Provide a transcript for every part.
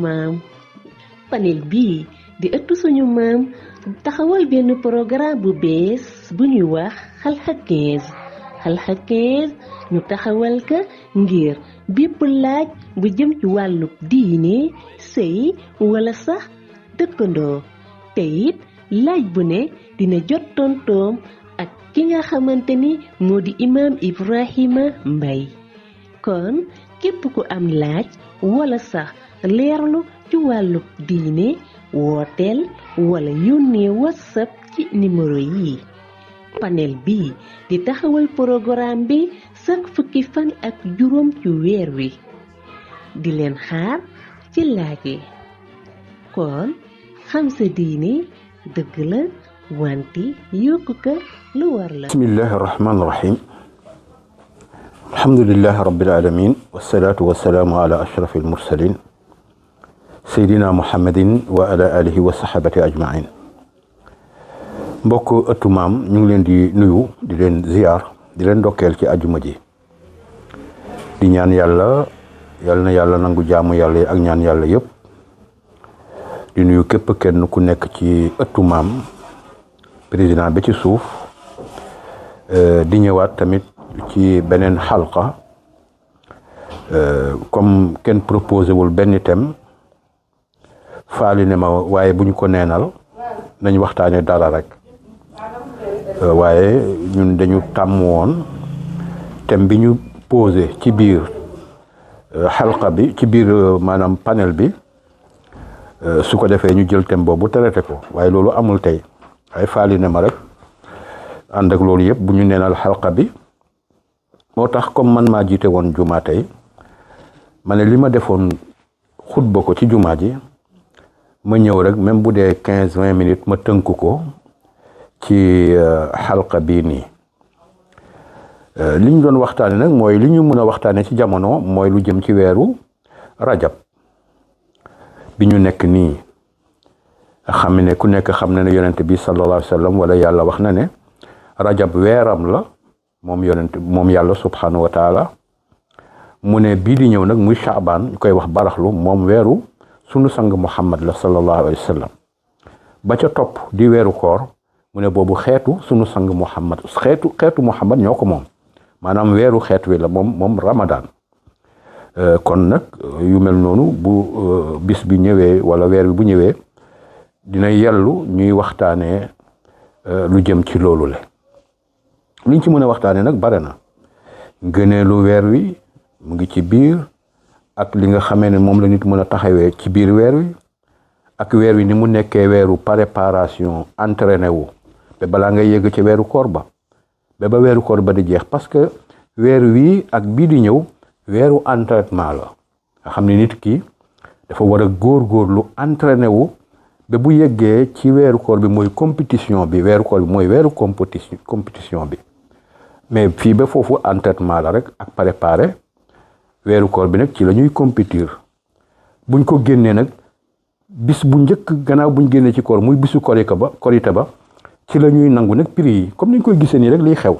maam panel bii di ëttu suñu maam taxawal benn programme bu bees bu ñuy wax xalxa 15 ñu taxawal ka ngir bépp laaj bu jëm ci wàllu diine sëy wala sax dëkkandoo te it laaj bu ne dina jot tontoom ak ki nga xamante ni moo di imaam Ibrahima Mbaye kon képp ku am laaj wala sax leerlu ci wàllu diine wooteel wala yónnee WhatsApp ci numéro yi panel bi di taxawal programme bi chaque fukki fan ak juróom ci weer wi di leen xaar ci laaj yi kon xam sa diine dëgg la wante yokku ko lu war la. bismillahi rahmaani rahim alhamdulillahi rabbil alamin wasalaatu wasalaamu ala ashrafil mursalin seydina muhammadin wa ala alihi wa sahabati ajmain mbokk ëttu maam ñu ngi leen di nuyu di leen ziyaar di leen ndokkeel ci ajuma ji di ñaan yàlla na yàlla nangu jaamu yàlla yi ak ñaan yàlla yëpp di nuyu képp kenn ku nekk ci ëttu maam président bi ci suuf di ñëwaat tamit ci beneen xalqa comme kenn proposé wul benn thème faali ne ma waaye bu ñu ko neenal nañ waxtaane dara rek waaye ñun dañu tàmm woon thème bi ñu posé ci biir xalqa bi ci biir maanaam panel bi su ko defee ñu jël thème boobu traité ko waaye loolu amul tey waaye faali ne ma rek ànd ak loolu yëpp bu ñu neenal xalqa bi moo tax comme man maa jiite woon jumaa tey ma ne li ma defoon xutba ko ci jumaa ji ma ñëw rek même bu dee 15-20 minutes ma tënk ko ci xalqa bii nii li ñu doon waxtaane nag mooy li ñu mën a waxtaane ci jamono mooy lu jëm ci weeru rajab bi ñu nekk nii xam ne ku nekk xam na ne yonent bi sallallahu alayhi wa sallam wala yàlla wax na ne rajab weeram la moom yàlla subhanahu wa taala mu ne bii di ñëw nag muy Shaabaan ñu koy wax baraxlu moom weeru sunu sang Muhammad la sallallahu alayhi wa sallam ba ca topp di weeru koor mu ne boobu xeetu sunu sang Muhammad xeetu Muhammad ñoo ko moom maanaam weeru xeet wi la moom Ramadan kon nag yu mel noonu bu bis bi ñëwee wala weer bi bu ñëwee dina yellu ñuy waxtaanee lu jëm ci loolu le liñ ci mën a waxtaanee nag bare na ngëneelu weer wi mu ngi ci biir ak li nga xamee ne moom la nit mën a taxawee ci biir weer wi ak weer wi ni mu nekkee weeru préparation entraîné wu ba balaa ngay yegg ci weeru koor ba weeru koor ba di jeex parce que weer wi ak bii di ñëw weeru entraînement la nga xam ne nit ki dafa war a góorgóorlu entraîné wu ba bu yeggee ci weeru koor bi mooy compétition bi weeru koor bi mooy weeru compétition bi mais fii ba foofu entraînement la rek ak préparé weeru koor bi nag ci la ñuy compétir buñ ko génnee nag bis bu njëkk gannaaw buñ génnee ci koor muy bisu korite ba ci la ñuy nangu nag prix yi comme niñ koy gisee nii rek liy xew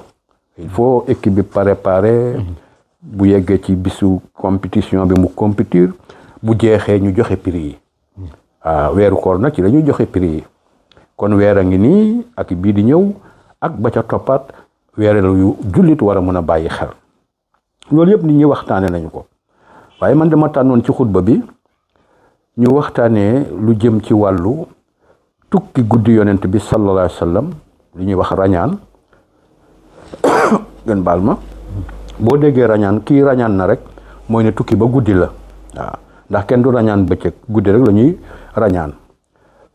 il faut équipe bi préparé bu yeggee ci bisu compétition bi mu compétir bu jeexee ñu joxe prix yi weeru koor nag ci la ñuy joxe prix yi kon weer a ngi nii ak bii di ñëw ak ba ca toppaat weer yu jullit war a mën a bàyyi xel loolu yëpp nit ñi waxtaane nañu ko waaye man dama tànnoon ci xutba bi ñu waxtaanee lu jëm ci wàllu tukki guddi yonent bi sallallahu alayhi wa sallam li ñuy wax rañaan gën baal ma boo déggee rañaan kii rañaan na rek mooy ne tukki ba guddi la waaw ndax kenn du rañaan bëccëg guddi rek la ñuy rañaan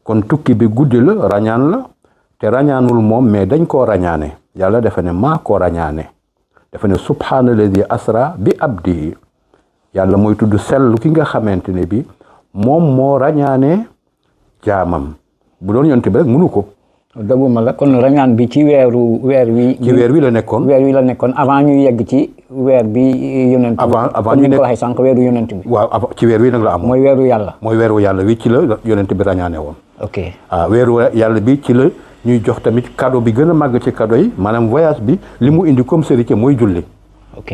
kon tukki bi guddi la rañaan la te rañaanul moom mais dañ koo rañaane yàlla dafa ne maa koo rañaane dafa ne subhaanalladi asra bi abdihi yàlla mooy tudd sellu ki nga xamante ne bi moom moo rañaane jaamam bu doon yonte bi rek mënu ko doguma la kon rañaan bi ci weer wi ci weer wi la nekkoon avant ñuy yegg ci weer bi yonent avant ñu ko waxee sànq weeru yonent bi waaw ci weer wi nag la am mooy weeru yàlla wi ci la yonent bi rañaane woon ok weeru yàlla bi ci la ñuy jox tamit cadeau bi gën a màgg ci cadeau yi maanaam voyage bi li mu indi comme sérité mooy julli ok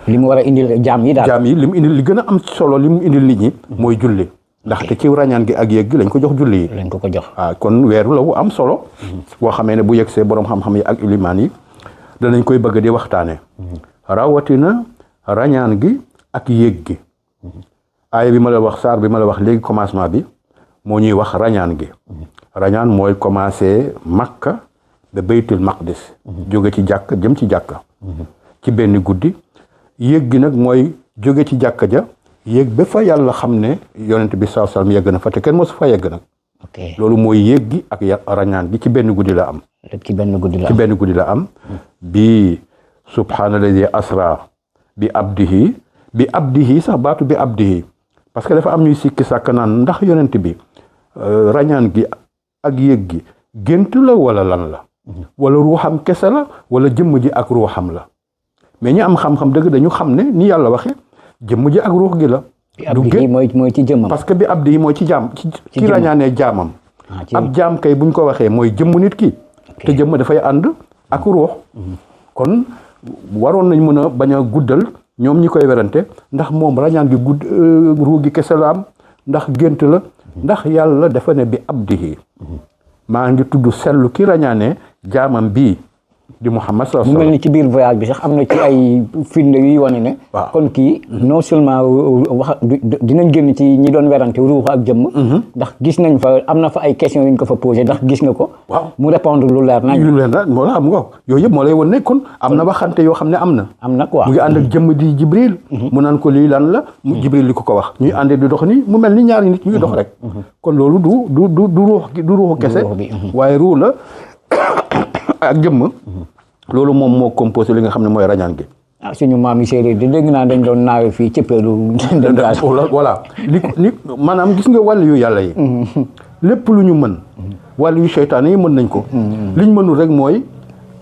li mu war a indil jaam yi daal li mu indil li gën a am solo li mu indil nit ñi mooy julli ndaxte ci rañaan gi ak yéeg gi lañ ko jox julli yi lañ ko jox kon weeru la wu am solo boo xamee ne bu yegsee boroom xam-xam yi ak ilimaan yi danañ koy bëgg di waxtaane rawatina rañaan gi ak yéeg gi aaya bi ma la wax saar bi ma la wax léegi commencement bi moo ñuy wax rañaan gi rañaan mooy commencé Makka ba Baytul Maqdis jóge ci jàkk jëm ci jàkka ci benn guddi yéeg gi nag mooy jóge ci jàkka ja yéeg ba fa yàlla xam ne yonent bi sallallahu alayhi wasallam yegg na fa te kenn mosu fa yegg nag loolu mooy yéeg gi ak rañaan gi ci benn guddi la am ci benn guddi la am bi subhaanalladi asra bi abdihi sax baatu bi abdihi parce que dafa am ñuy sikki sàkk naan ndax yonent bi rañaan gi ak yéeg gi gént la wala lan la wala ruuxam kese la wala jëmm ji ak ruuxam la mais ñi am xam-xam dëgg dañu xam ne ni yàlla waxe jëmm ji ak ruux gi la du gént mooy ci jëmmam parce que bi abdihi mooy ci jaam ci rañaanee jaamam ab jaam kay buñ ko waxee mooy jëmm nit ki te jëmm dafay ànd ak ruux kon waroon nañ mën a bañ a guddal ñoom ñi koy werante ndax moom rañaan gi ruux gi kese la am ndax gént la ndax yàlla dafa ne bi abdihi maa ngi tudd sellu ki rañaane jaamam bii di Muhammad sallallahu alayhi wasallam mu mel ni ci biir voyage bi sax am na ci ay firnde yuy wane ne kon kii non seulement wax dinañ génn ci ñi doon werante ruux ak jëmm ndax gis nañ fa am na fa ay questions yu ñu ko fa posé ndax gis nga ko mu répondre lu leer nañ moo la am nga yooyu yëpp moo lay won ne kon am na waxante yoo xam ne am na quoi mu ngi ànd ak jëmm di Jibril mu naan ko lii lan la mu Jibril li ko wax ñuy àndee di dox ni mu mel ni ñaari nit ñuy dox rek kon loolu du ruux kese waaye ruux la ak jëmm loolu moom moo composé li nga xam ne mooy rañaan gi suñu maam yi séeréer di dégg naa dañ doon naawe fii cëppeelu voilà li maanaam gis nga wàll yu yàlla yi lépp lu ñu mën wàll yu seytaane yi mën nañ ko liñ mënul rek mooy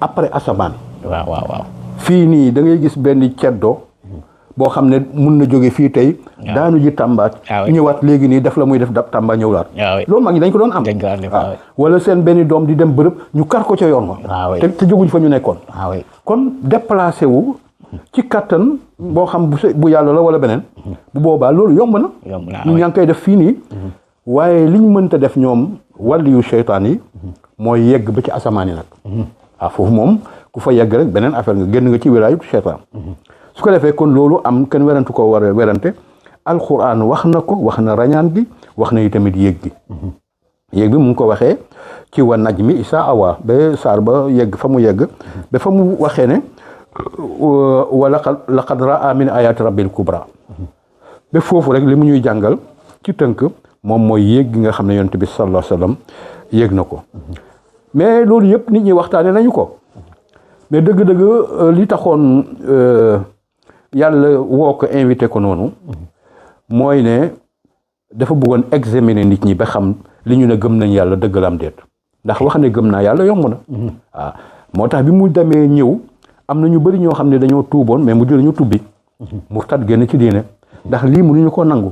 après asamaan waaw fii nii da ngay gis benn ceddo boo xam ne mun na jóge fii tey daanu ji Tamba ñëwaat léegi nii def la muy def Tamba ñëwlaat loolu mag ñi dañ ko doon am wala seen benn doom di dem bërëb ñu kar ko ca yoon wa te jóguñ fa ñu nekkoon kon déplacé wu ci kattan boo xam bu yàlla la wala beneen bu boobaa loolu yomb na ñu ñaa ngi koy def fii nii waaye liñ mënta def ñoom wàllu yu seytaan yi mooy yegg ba ci asamaan yi nag foofu moom ku fa yegg rek beneen affaire nga génn nga ci wilaayu seytaan su ko defee kon loolu am kenn werantu ko war a werante alquran wax na ko wax na rañaan gi wax na tamit yéeg bi mu ngi ko waxee ci wa najmi isaa awa ba saar ba yegg fa mu yegg ba fa mu waxee ne wa laqad raa min ayati rabbil kubra ba foofu rek li mu ñuy jàngal ci tënk moom mooy yéeg gi nga xam ne yonent bi sallallahu alayhi wasallam yéeg na ko mais loolu yëpp nit ñi waxtaane nañu ko mais dëgg-dëgg li taxoon yàlla woo ko invité ko noonu mooy ne dafa bëggoon examiner nit ñi ba xam li ñu ne gëm nañ yàlla dëgg la am déet ndax wax ne gëm naa yàlla yomb na waaw moo tax bi mu demee ñëw am na ñu bëri ñoo xam ne dañoo tuuboon mais mu jël ñu tubbi murtad génn ci diine ndax lii mënuñu ko nangu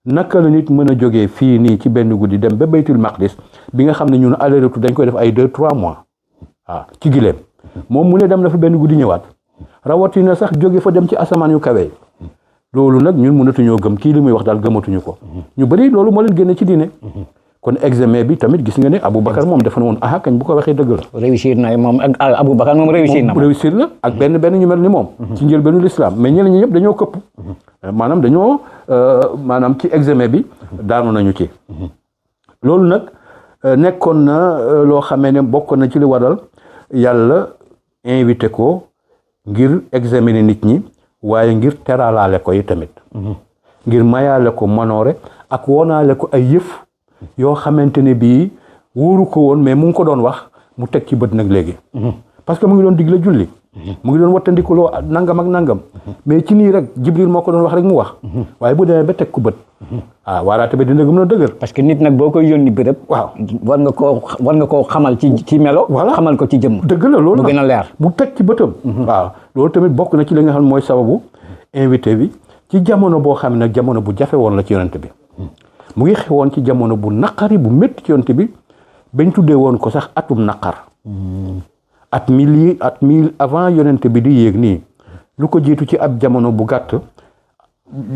naka la nit mën a jógee fii nii ci benn guddi dem ba Baytul Maqdis bi nga xam ne ñun aller retour dañ koy def ay 2-3 mois waaw ci gileem moom mu ne dem na fa benn guddi ñëwaat rawatina sax jóge fa dem ci asamaan yu kawe loolu nag ñun mënatuñoo gëm kii li muy wax daal gëmatuñu ko ñu bëri loolu moo leen génne ci diine kon examen bi tamit gis nga ne Aboubacar moom dafa ne woon kañ bu ko waxee dëgg la. réussir na moom ak Aboubacar moom réussir na. réussir la ak benn ñu mel ni moom. ci njëlbeenu l'islam mais ñeneen ñi ñëpp dañoo këpp. maanaam dañoo ci examen bi daanu nañu ci. loolu nag nekkoon na loo xamee ne bokk na ci li waral yàlla invité ko ngir examiner nit ñi waaye ngir teralaale ko yi tamit. ngir mayaale ko manoore ak wonaale ko ay yëf. yoo xamante ne bii wóoru ko woon mais mu ngi ko doon wax mu teg ci bët nag léegi parce que mu ngi doon digle julli mu ngi doon wattandikuloo nangam ak nangam mais ci nii rek Jibril moo ko doon wax rek mu wax waaye bu demee ba teg ko bët waaraate ba dina gëm na dëgër parce que nit nag boo koy yónni béréb waaw war nga koo xamal ci melo voilà xamal ko ci jëm dëgg la loolu mu gën a leer mu teg ci bëtam waaw loolu tamit bokk na ci li nga xam ne mooy sababu invité bi ci jamono boo xam ne nag jamono bu jafe woon la ci yonent bi mu ngi xewoon ci jamono bu naqari bu métti ci yonent bi bañ tuddee woon ko sax atum naqar at mille avant yonent bi di yéeg nii lu ko jiitu ci ab jamono bu gàtt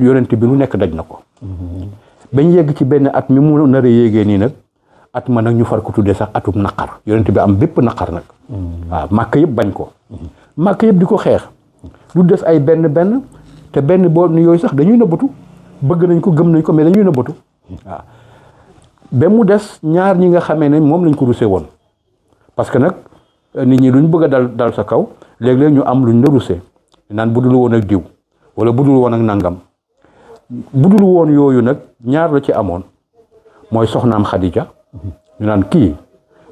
yonent bi lu nekk daj na ko bañ yegg ci benn at mi mu nar a yéegee nii nag at ma nag ñu far ko tuddee sax atum naqar yonent bi am bépp naqar nag waaw màkk yëpp bañ ko màkk yëpp di ko xeex lu des ay benn te benn boo yooyu sax dañuy nëbbatu bëgg nañ ko gëm nañ ko mais dañuy nëbbatu waaw ba mu des ñaar ñi nga xamee ne moom lañ ko rusé woon parce que nag nit ñi luñ bëgg a dal sa kaw léeg-léeg ñu am luñ la rusé naan budul woon ak diw wala budul woon ak nangam budul woon yooyu nag ñaar la ci amoon mooy soxnaam Khadija ñu naan kii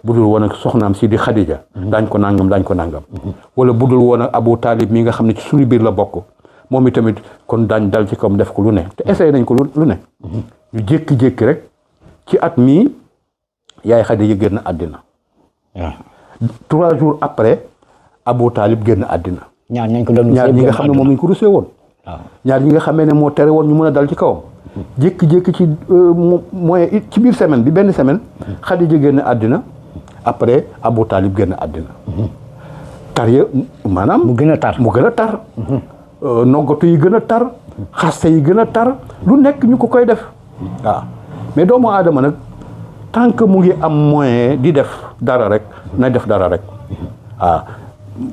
budul woon ak soxnaam si di Khadija daañ ko nangam wala budul woon ak Abu Talib mi nga xam ne ci suñu biir la bokk moom itamit kon daañ dal ci kawam def ko lu ne te essayé nañ ko lu ne ñu jékki-jékki rek ci at mii yaay Khadija génn àddina 3 jours après Abu Talib génn àddina ñaar ñi nga xam ne moom lañ ko rusee woon ñaar ñi nga xamee ne moo tere woon ñu mën a dal ci kawam jékki-jékki ci mooy ci biir semaine bi benn semaine Khadija génn àddina après Abu Talib génn àddina tar ya maanaam mu gën a tar noggatu yi gën a tar xaste yi gën a tar lu nekk ñu ko koy def waaw mais doomu aadama nag tant que mu ngi am moyen di def dara rek na def dara rek waaw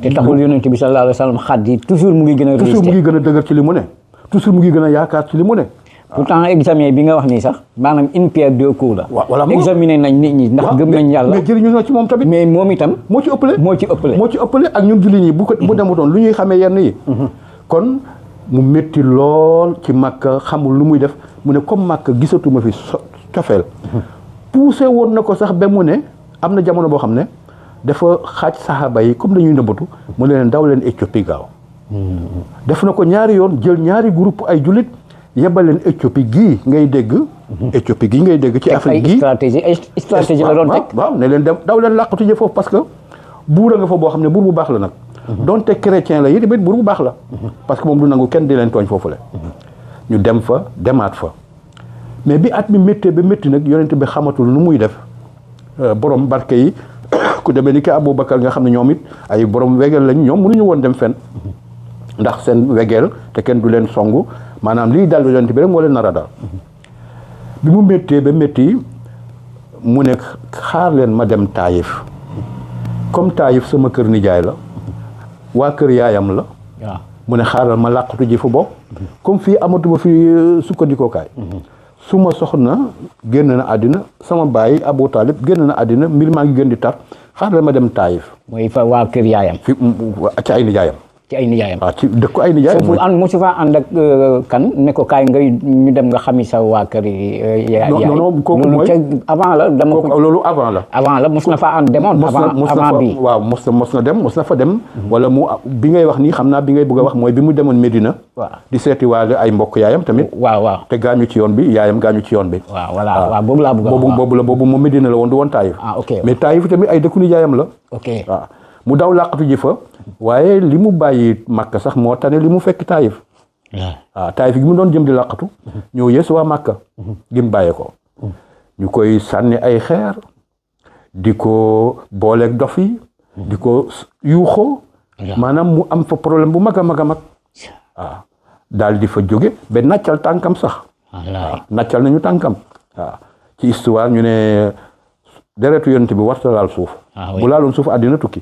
te taxul yonent bi sallallahu alayhi wa sallam xaddi toujours mu ngi gën a toujours mu ngi gën a dëgër ci li mu ne toujours mu ngi gën a yaakaar ci li mu ne pourtant examen bi nga wax nii sax maanaam une pierre deux coups la voilà examiner nañ nit ñi ndax gëm nañ yàlla mais jëriñu na ci moom tamit mais moom itam moo ci ëppale ak ñun jullit ñi bu demutoon lu ñuy xamee yenn yi kon mu métti lool ci Makka xamul lu muy def mu ne comme Makka gisatuma fi cofeel poussé woon na ko sax ba mu ne am na jamono boo xam ne dafa xaaj saxaaba yi comme dañuy nëbbatu mu ne leen daw leen Éthiopie gaaw def na ko ñaari yoon jël ñaari groupe ay jullit yebal leen Éthiopie gii ngay dégg ci Afrique gii stratégie la doon teg waaw ne leen dem daw leen làqatu ji foofu parce que buur a nga fa boo xam ne buur bu baax la nag donte chrétien la yi tamit buur bu baax la parce que moom du nangu kenn di leen tooñ foofu la ñu dem fa demaat fa mais bi at mi méttee ba métti nag yonent bi xamatul nu muy def borom barke yi ku demee ni ki Aboubacar nga xam ne ñoom it ay borom wegeel lañ ñoom mënuñu woon dem fenn ndax seen wegeel te kenn du leen songu maanaam lii dal yonent bi rek moo leen nar a dal bi mu méttee ba métti mu ne xaar leen ma dem Taïf comme Taïf sama kër nijaay la waa kër yaayam la mu ne xaaral ma làqatu ji fu bopp comme fii amatuma fi sukkandikookaay su ma soxna génn na àddina sama baay Abu Talib génn na àddina mbir maa ngi gën di tar xaaral ma dem Taïf mooy fa waa kër yaayam fi ci ay nijaayam waaw ci dëkk ay nijaayam foofu mosu fa ànd ak kan ne ko kaay ngay ñu dem nga xami sa waa kër yaay non kooku mooy avant la dama ko loolu avant la mos na fa ànd demoon avant bi waaw mos na fa dem wala mu bi ngay wax nii xam naa bi ngay bëgg a wax mooy bi mu demoon Médina di seeti waale ay mbokk yaayam tamit waaw te gaañu ci yoon bi yaayam gaañu ci yoon bi waaw boobu laa bëgg a wax boobu moom Médina la woon du woon Taïf mais Taïf tamit ay dëkku nijaayam la waaw mu daw làqatu ji fa waaye li mu bàyyi Makka sax moo tane li mu fekk Taïf waaw Taïf gi mu doon jëm di làqatu ñëw yeesu waa Makka gi mu bàyyee ko ñu koy sànni ay xeer di ko booleeg dof yi di ko yuuxoo maanaam mu am fa problème bu mag a mag a mag waaw daal di fa jóge ba naccal tànkam sax waaw naccal nañu tànkam waaw ci histoire ñu ne deretu yonent bi warta laal suuf bu laaloon suuf àddina tukki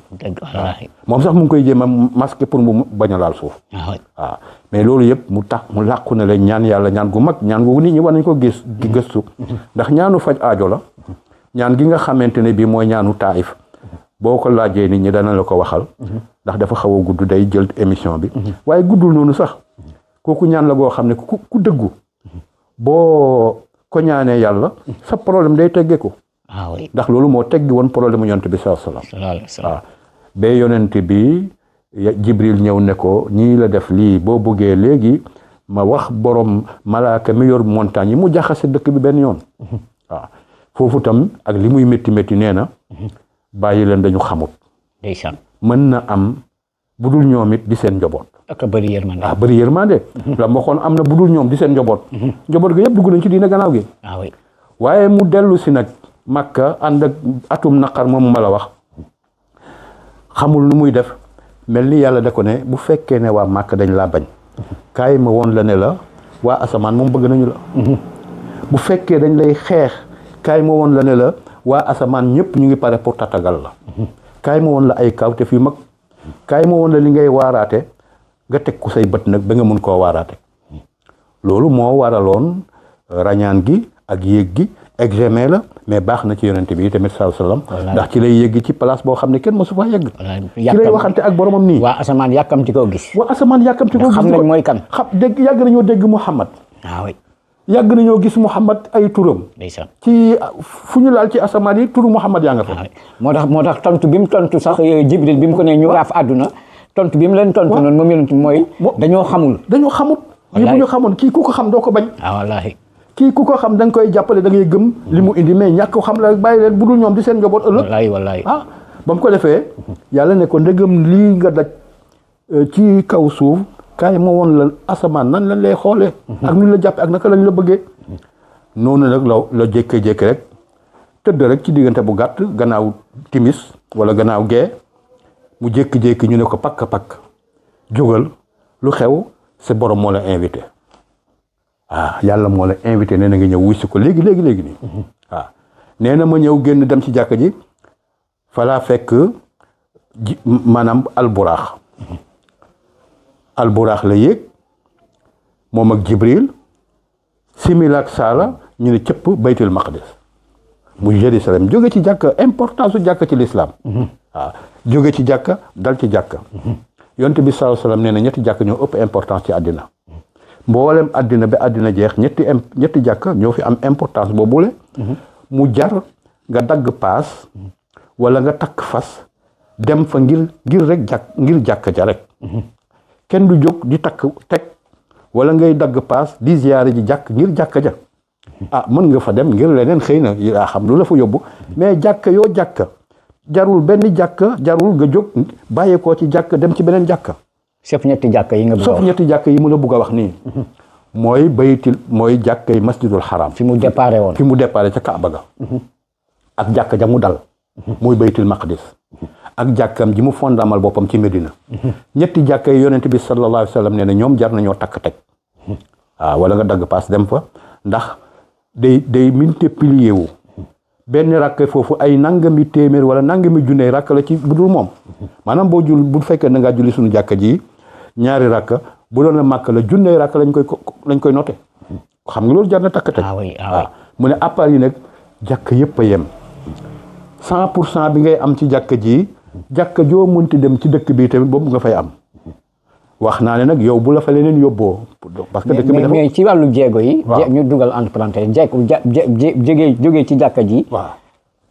moom sax mu ngi koy jéem a masqué pour mu bañ a laal suuf waaw mais loolu yëpp mu tax mu làqu ne la ñaan yàlla ñaan gu mag ñaan gu nit ñi war nañ ko gëstu ndax ñaanu faj aajo la ñaan gi nga xamante ne bii mooy ñaanu Taïf boo ko laajee nit ñi dana la ko waxal ndax dafa xaw a gudd day jël émission bi waaye guddul noonu sax kooku ñaan la goo xam ne ku dëggu boo ko ñaanee yàlla sa problème day teggeeku ndax loolu moo teggi woon problème mu yonent bi sallallahu alayhi wa sallam waaw ba yonent bi Jibril ñëw ne ko ñii la def lii boo bëggee léegi ma wax borom malaaka mi yor montagne yi mu jaxase dëkk bi benn yoon waaw foofu tam ak li muy métti métti nee na bàyyi leen dañu xamut ndeysaan mën na am budul ñoom it di seen njaboot ak bëri yërmande bëri yërmande la ma waxoon am na budul ñoom di seen njaboot njaboot ga yëpp dugg nañ ci diina gannaaw gi waaye mu dellu si nag Makka ànd ak atum naqar moom ma la wax xamul nu muy def mel ni yàlla da ko ne bu fekkee ne waa Makka dañ laa bañ kaay ma woon la ne la waa asamaan moom bëgg nañu la bu fekkee dañ lay xeex kaay ma woon la ne la waa asamaan ñëpp ñu ngi pare pour tatagal la kaay ma woon la ay kawteef yu mag kaay ma woon la li ngay waaraate nga teg ku say bët nag ba nga mun koo waaraate loolu moo waraloon rañaan gi ak yéeg gi examen la mais baax na ci yonente bi tamit sallallahu alayhi wasallam ndax ci lay yégg ci place boo xam ne kenn mosu faa yegg ci lay waxante ak boromam nii waa asamaan yàkkamti koo gis xam nañ mooy kan dégg yàgg nañoo dégg Muhammad yàgg nañoo gis Muhammad ay turam ci fu ñu laal ci asamaan yi turu Muhammad yaa nga fa moo tax tontu bi mu tontu sax Jibril bi mu ko ne ñu raaf àdduna tontu bi mu leen tontu noonu moom yonente mooy dañoo xamul yi bu ñu xamoon kii ku ko xam doo ko bañ wallaahi kii ku ko xam da nga koy jàppale da ngay gëm li mu indi mais ñàkk xam la bàyyi leen bu dul ñoom di seen njaboot ëllëg wallaahi ba mu ko defee yàlla ne ko ndegam lii nga daj ci kaw suuf kaay ma woon la asamaan nan lañ lay xoolee ak nu la jàppe ak naka lañ la bëggee noonu nag la jékki-jékki rek tëdd rek ci diggante bu gàtt gannaaw timis wala gannaaw gee mu jékki-jékki ñu ne ko pakk jógal lu xew sa borom moo la invité yàlla moo la invité nee na nga ñëw wuy si ko léegi nii nee na ma ñëw génn dem ci jàkka ji falaa fekk maanaam alburaax la yéeg moom ak Jibril simil ak saala ñu ne cëpp baytul maqdis mu Jérusalem jóge ci jàkka importance su jàkka ci l'islam jóge ci jàkka dal ci jàkka yonte bi sallallahu alayhi wasallam nee na ñetti jàkka ñoo ëpp importance ci àddina mboolem àddina ba àddina jeex ñetti jàkka ñoo fi am importance boobule mu jar nga dagg paas wala nga takk fas dem fa ngir rek ngir jàkka ja rek kenn du jóg di takk teg wala ngay dagg paas di ziyaare ji jàkk ngir jàkka ja mën nga fa dem ngir leneen xëy na yaa xam lu la fa yóbbu mais jàkka yoo jàkka jarul benn jàkka jarul nga jóg bàyyeekoo ci jàkka dem ci beneen jàkka sauf ñetti jàkka yi mu la bugg a wax nii mooy jàkka yi masjidul haram fi mu déparé ca Kaaba ga ak jàkka ja mu dal mooy baytul maqdis ak jàkkam ji mu fondamal boppam ci Medina ñetti jàkka yi yonent bi sallallahu alayhi wa sallam nee na ñoom jar nañoo takk teg wala nga dagg paas dem fa ndax day multiplier wu benn rakk foofu ay nangami téeméer wala nangami junne rakk la ci bu dul moom maanaam bu fekkee na ngaa julli suñu jàkka ji ñaari rakk bu doon la màkk la junne rakk lañ koy noté xam nga loolu jar na takk teg mu ne appart yi nag jàkk yëpp a yem 100% bi ngay am ci jàkka ji jàkka joo mënti dem ci dëkk bi tamit boobu nga fay am wax naa ne nag yow bu la fa leneen yóbboo parce que dëkk bi dafa mais ci wàllu jéego yi ñu dugal entre parenthèses jógee ci jàkka ji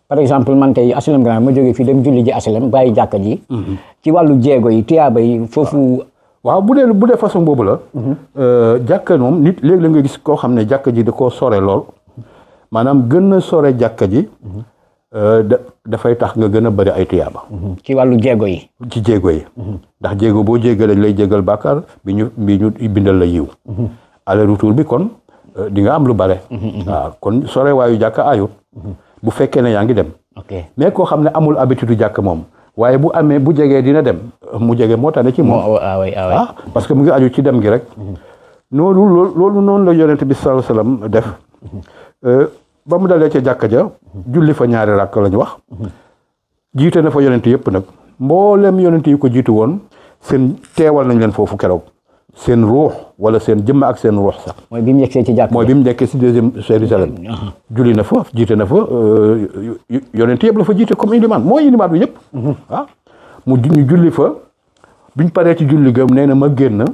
par exemple man tey HLM Grand ma jógee fii dem julli ji HLM bàyyi jàkka ji ci wàllu jéego yi tiyaaba yi foofu waaw bu dee façon boobu la jàkka moom nit léegi la nga gis koo xam ne jàkka ji da koo sore lool maanaam gën a sore jàkka ji dafay tax nga gën a bëri ay tiyaaba ci wàllu jéego yi ndax jéego boo jégal lañ lay jégal bàkkaar bi ñu bindal la yiw aller retour bi kon di nga am lu bare waaw kon sore waayu jàkka ayut bu fekkee ne yaa ngi dem mais koo xam ne amul habitude jàkk moom waaye bu jegee dina dem mu jege moo tax ne ci moom parce que mu ngi aju ci dem gi rek loolu noonu la yonent bi sallallahu alayhi wasallam def ba mu dalee ca jàkka ja julli fa ñaari rakk lañu wax jiite na fa yonent yëpp nag mboolem yonent yi ko jiitu woon seen teewal nañ leen foofu keroog seen ruux wala seen jëmm ak seen ruux sax mooy bi mu nekkee ci jàkka mooy bi mu nekkee si deuxième Jérusalem julli na fa jiite na fa yonent yëpp la fa jiite comme ilimaan mooy ilimaan bi ñëpp ñu julli fa biñ paree ci julli ga nee na ma génn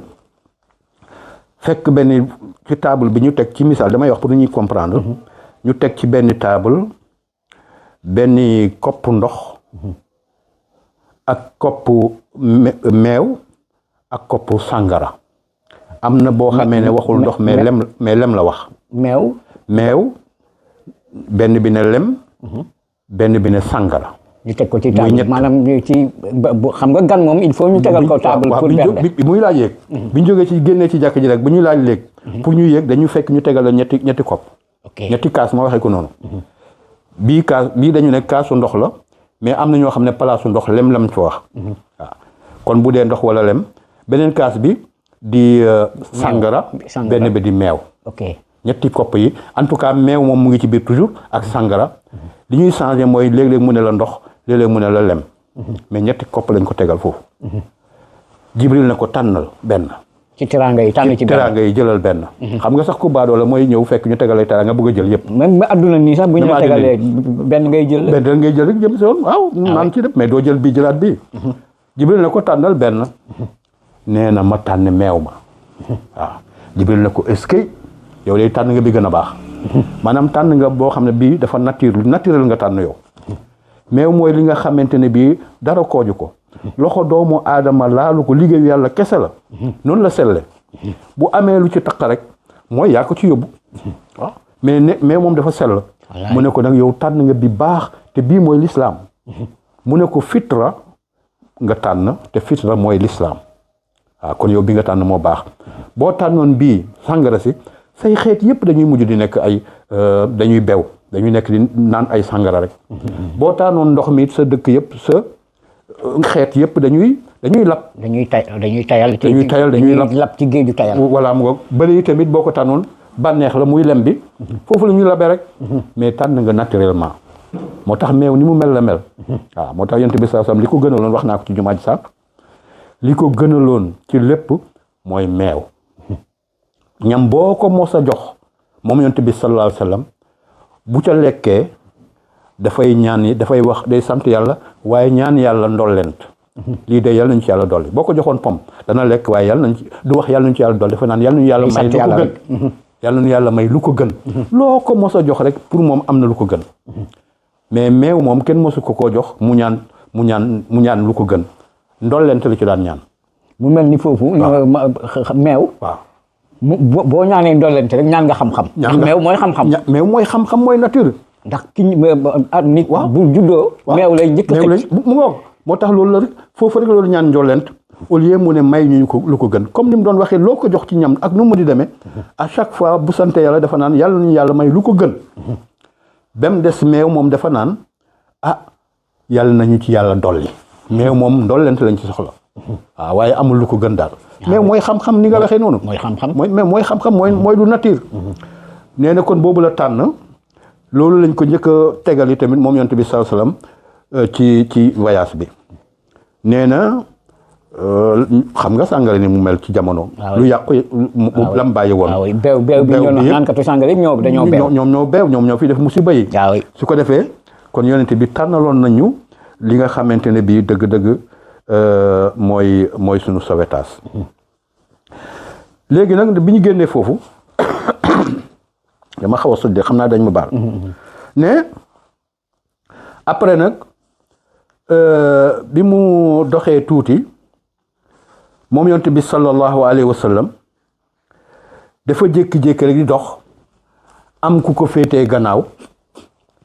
fekk benn ci table bi ñu teg ci misaal damay wax pour ñuy comprendre ñu teg ci benn table benn kopp ndox ak kopp meew ak kopp sàngara am na boo xamee ne waxul ndox mais lem la wax meew benn bi ne lem benn bi ne sàngara ñu teg ko ci table maanaam ci xam nga gan moom il faut ñu tegal ko table pour bi muy laaj yéeg bi ñu jógee ci génnee ci jàkk ji rek bu ñuy laaj léeg pour ñu yéeg dañu fekk ñu tegal la ñetti kopp ñetti kaas ma waxee ko noonu bii dañu ne kaasu ndox la mais am na ñoo xam ne palaasu ndox lem fa wax waaw kon bu dee ndox wala lem beneen kaas bi di sàngara benn bi di meew ñetti kopp yi en tout cas meew moom mu ngi ci biir toujours ak sangara li ñuy changé mooy léeg-léeg mu ne la ndox léeg-léeg mu ne la lem mais ñetti kopp lañ ko tegal foofu Jibril na ko tànnal benn ci teraanga yi tànn ci teraanga yi jëlal benn xam nga sax ku baadoo la mooy ñëw fekk ñu tegalay teraanga bëgg a jël yëpp même ba adduna nii sax bu ñu la tegalee benn ngay jël rek jëm si woon waaw naan ci def mais doo jël bii jëlaat bii Jibril na ko tànnal benn nee na ma tànn meew ma waaw Jibril na ko est-ce que yow day tànn nga bi gën a baax maanaam tànn nga boo xam ne bii dafa naturel nga tànn yow meew mooy li nga xamante ne bii dara kooju ko loxo doomu aadama laalu ko liggéeyu yàlla kese la noonu la selle bu amee lu ci taq rek mooy yaa ko ci yóbbu waaw mais moom dafa sell mu ne ko nag yow tànn nga bi baax te bii mooy lislaam mu ne ko fitra nga tànn te fitra mooy lislaam waaw kon yow bi nga tànn moo baax boo tànnoon bii sàngara si say xeet yëpp dañuy mujj di nekk ay dañuy bew dañuy nekk di naan ay sàngara rek boo tànnoon ndox mi sa dëkk yëpp sa xeet yëpp dañuy lab dañuy tayal dañuy lab ci géeju tayal voilà mu bëri tamit boo ko tànnoon bànneex la muy lem bi foofu la ñuy labee rek mais tànn nga naturellement moo tax meew ni mu mel la mel waaw moo tax yonent bi sallallahu alayhi wasallam li ko gënaloon wax naa ko ci jumaa ji sànq li ko gënaloon ci lépp mooy meew ñam boo ko mos a jox moom yonent bi sallallahu alayhi wasallam bu ca lekkee dafay ñaan yi dafay wax day sant yàlla waaye ñaan yàlla ndollent lii de yàlla nañu ci yàlla dolli boo ko joxoon pom dana lekk waaye yàlla nañ ci du wax yàlla nañu ci yàlla dolli dafa naan yàlla nañu yàlla may lu ko gën yàlla nañu yàlla may lu ko gën loo ko mos a jox rek pour moom am na lu ko gën mais meew moom kenn mosu ko koo jox mu ñaan lu ko gën ndollent la ci daan ñaan mu mel ni foofu meew waaw boo ñaanee ndollent rek ñaan nga xam-xam meew mooy xam-xam meew mooy xam-xam mooy nature ndax nit bu juddoo meew lay njëkk mu ngoog moo tax loolu la rek foofu rek loolu ñaan ndollent au lieu mu ne may ñu ko lu ko gën comme ni mu doon waxee loo ko jox ci ñam ak nu mu di demee à chaque fois bu sante yàlla dafa naan yàlla nañu yàlla may lu ko gën bem des meew moom dafa naan yàlla nañu ci yàlla dolli meew moom ndollent lañ ci soxla waaw waaye amul lu ko gën daal mais mooy xam-xam ni nga waxee noonu mooy xam-xam mooy xam-xam mooy lu nature nee na kon boobu la tànn loolu lañ ko njëkk a tegal yi tamit moom yonent bi sallallahu alayhi wasallam ci voyage bi nee na xam nga sàngara ni mu mel ci jamono lu yàqu lam bàyyi woon beew bi ñoo naankatu sàngara yëpp ñoo beew ñoom ñoo fi def musiba yi su ko defee kon yonent bi tànnaloon nañu li nga xamante ne bii dëgg-dëgg mooy suñu sauvetage léegi nag bi ñu génnee foofu dama xaw a sudde xam naa dañ ma baal ne après nag bi mu doxee tuuti moom yonent bi sallallahu alayhi wa sallam dafa jékki-jékki rek di dox am ku ko féetee gannaaw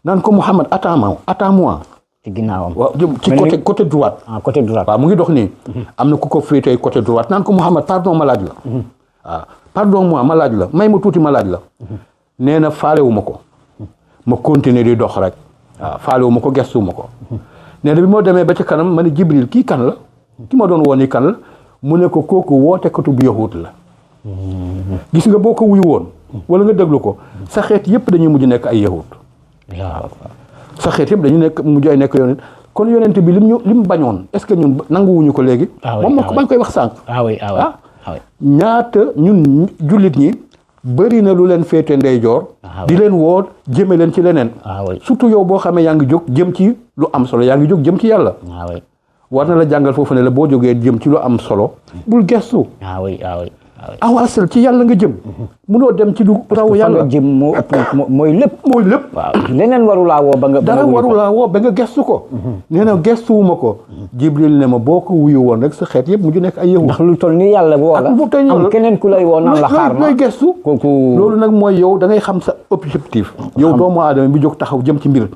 naan ko Muhammad attends-moi ci ginnaawam waaw ci côté droite côté droite waaw mu ngi dox nii am na ku ko féetee côté droite naan ko Muhammad pardon ma laaj la waaw pardon moi ma laaj la may ma tuuti ma laaj la nee na faalewu ma ko ma continuer di dox rek waaw faalewu ma ko gestu ma ko nee na bi moo demee ba ci kanam ma ne Jibril kii kan la ki ma doon woon ni kan la mu ne ko kooku wootekatu bu yahut la gis nga boo ko wuyu woon wala nga déglu ko sa xeet yëpp dañuy mujj nekk ay yahut sa xeet yëpp dañu mujj ay nekk yonent kon yonent bi lim bañoon est-ce que ñun nanguwuñu ko léegi moom ma ko bañ koy wax sànq ñaata ñun jullit ñi bëri na lu leen féete ndeyjoor di leen woo jëme leen ci leneen surtout yow boo xamee yaa ngi jóg jëm ci lu am solo yaa ngi jóg jëm ci yàlla war na la jàngal foofu ne la boo jógee jëm ci lu am solo bul gestu awaasal ci yàlla nga jëm munoo dem ci lu raw yàlla jëm mooy lépp waaw leneen warulaa woo ba nga dara warulaa woo ba nga gestu ko nee na gestuwuma ko Jibril ne ma boo ko wuyu woon rek sa xeet yëpp mu ju nekk ay yahud ndax lu toll ni yàlla woo la am keneen ku lay woo naan la xaar ma looy gestu kooku loolu nag mooy yow da ngay xam sa objectif yow doomu aadama bi jóg taxaw jëm ci mbir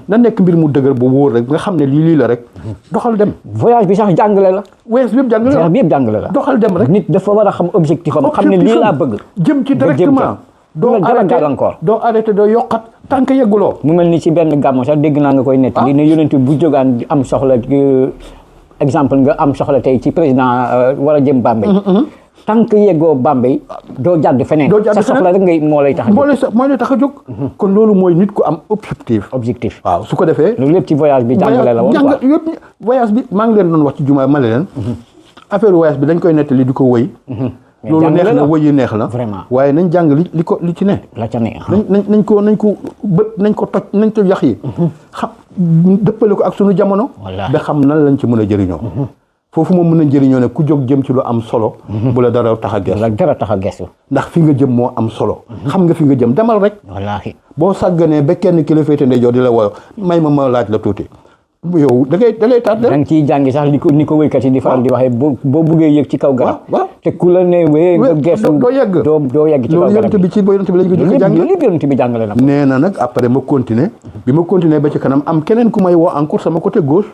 na nekk mbir mu dëgër ba wóor rek nga xam ne lii la rek doxal dem voyage bi sax jàngale la voyage bi yëpp jàngale la doxal dem rek nit dafa war a xam objectif am xam ne lii laa bëgg jëm ci directement doo arrêté doo yokkat tànk yegguloo mu mel ni ci benn gàmmu sax dégg naa nga koy nett li ne yonent bu jógaan am soxla exemple nga am soxla tey ci président war a jëm Bambey tant que yeggoo Bambey doo jàdd feneen sa soxla rek ngay moo lay tax a jóg moo lay tax a jóg kon loolu mooy nit ku am objectif waaw su ko defee loolu lépp ci voyage bi jàngale la woon jàngal yëpp voyage bi maa ngi leen doon wax ci jumaa ma leen affaire voyage bi dañ koy nettali di ko wëy loolu neex na wëy yi neex la vraiment waaye nañ jàng li ci ne la ca ne nañ ko bët nañ ko toj nañ ko yax yi xam dëppale ko ak sunu jamono ba xam nan lañ ci mën a jëriñoo foofu moom mën a jëriñoo ne ku jóg jëm ci lu am solo bu la dara tax a gestu ndax fi nga jëm moo am solo xam nga fi nga jëm demal rek wallaahi boo sàgganee ba kenn ki la féete ndeyjoor di la woyo may ma laaj la tuuti yow da ngay tardé da nga ciy jàngi sax ni ko wéykat yi di faral di waxee boo buggee yëg ci kaw garab te ku la ne wéy nga gestu doo yegg ci kaw garab loolu yonent bi lañ ko jëkk jàng lépp yonent bi jàngale na nee na nag après ma continuer bi ma continuer ba ci kanam am keneen ku may woo encore sama côté gauche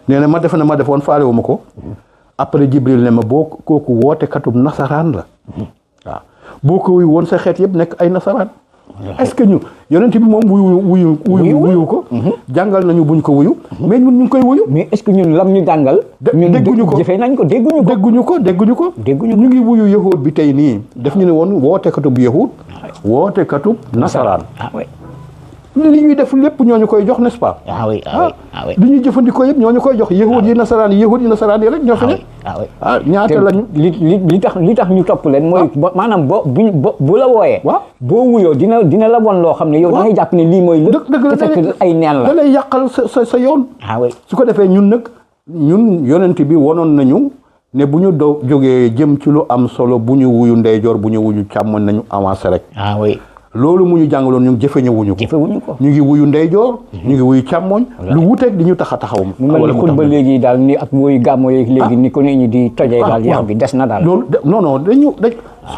nee na ma defoon faale wu ma ko après Jibril ne ma boo kooku woote katub nasaraan la waaw boo ko wuyu woon sa xeet yëpp nekk ay nasaraan est-ce que ñu yonent bi moom wuyu ko jàngal nañu buñ ko wuyu mais ñun ñu ngi koy wuyu mais est-ce que ñun lam ñu jàngal dégguñu ko jëfee nañ ko dégguñu ko ñu ngi wuyu yahud bi tey nii def ñu ne woon woote katub yahud woote katub nasaraan li ñuy def lépp ñooñu koy jox n'est-ce pas li ñuy jëfandikoo yëpp ñooñu koy jox yahud yi nasaraan yi rek ñoo fi ne ñaata lañu li tax ñu topp leen mooy maanaam bu la wooyee boo wuyoo dina la won loo xam ne yow da ngay jàpp ne lii mooy lépp te fekk ay neen la da lay yàqal sa yoon su ko defee ñun yonent bi wonoon nañu ne bu ñu jógee jëm ci lu am solo bu ñu wuyu ndeyjoor bu ñu wuyu càmmoñ nañu avancé rek loolu mu ñu jàngaloon ñu jëfewuñu ko ñu ngi wuyu ndeyjoor ñu ngi wuyu càmmoñ lu wuteeg di ñu tax a taxawum mu mel ni xutba léegi daal ni ak wuyu gàmmo yeeg léegi ni ko nit ñi di tojee daal yax bi des na daal loolu non dañ